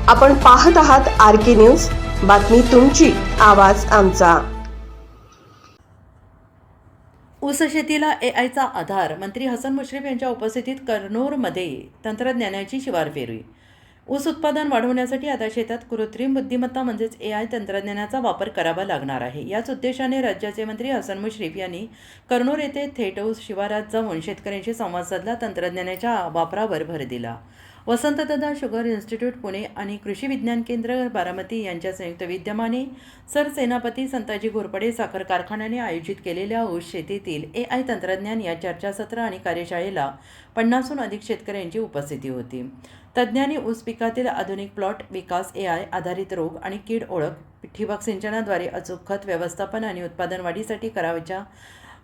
आपण पाहत आहात RK न्यूज, बातमी तुमची, आवाज आमचा। ऊस शेतीला AIचा आधार। मंत्री हसन मुश्रीफ यांच्या उपस्थितीत कर्नूरमध्ये तंत्रज्ञानाची शिवार फेरी। ऊस उत्पादन वाढवण्यासाठी आता शेतात कृत्रिम बुद्धिमत्ता म्हणजेच AI तंत्रज्ञानाचा वापर करावा लागणार आहे। याच उद्देशाने राज्याचे मंत्री हसन मुश्रीफ यांनी कर्नूर येथे थेट ऊस शिवारात जाऊन शेतकऱ्यांशी संवाद साधला, तंत्रज्ञानाच्या वापरावर भर दिला। वसंतदादा शुगर इन्स्टिट्यूट पुणे आणि कृषी विज्ञान केंद्र बारामती यांच्या संयुक्त विद्यमाने सरसेनापती संताजी घोरपडे साखर कारखान्याने आयोजित केलेल्या ऊस शेतीतील AI तंत्रज्ञान या चर्चासत्र आणि कार्यशाळेला 50हून अधिक शेतकऱ्यांची उपस्थिती होती। तज्ज्ञांनी ऊस पिकातील आधुनिक प्लॉट विकास, AI आधारित रोग आणि कीड ओळख, ठिबक सिंचनाद्वारे अचूक खत व्यवस्थापन आणि उत्पादन वाढीसाठी करावयाच्या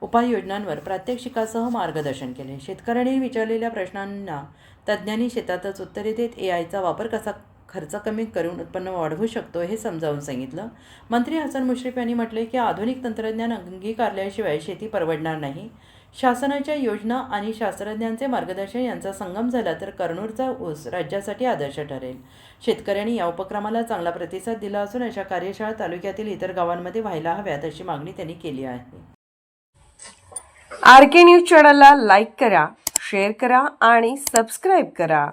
उपाययोजनांवर प्रात्यक्षिकासह मार्गदर्शन केले। शेतकऱ्यांनी विचारलेल्या प्रश्नांना तज्ज्ञांनी शेतातच उत्तरे देत AIचा वापर कसा खर्च कमी करून उत्पन्न वाढवू शकतो हे समजावून सांगितलं। मंत्री हसन मुश्रीफ यांनी म्हटले की आधुनिक तंत्रज्ञान अंगीकारल्याशिवाय शेती परवडणार नाही। शासनाच्या योजना आणि शास्त्रज्ञांचे मार्गदर्शन यांचा संगम झाला तर कर्नूरचा ऊस राज्यासाठी आदर्श ठरेल। शेतकऱ्यांनी या उपक्रमाला चांगला प्रतिसाद दिला असून अशा कार्यशाळा तालुक्यातील इतर गावांमध्ये व्हायला हव्यात अशी मागणी त्यांनी केली आहे। RK न्यूज चॅनलला लाईक करा, शेअर करा आणि सबस्क्राईब करा।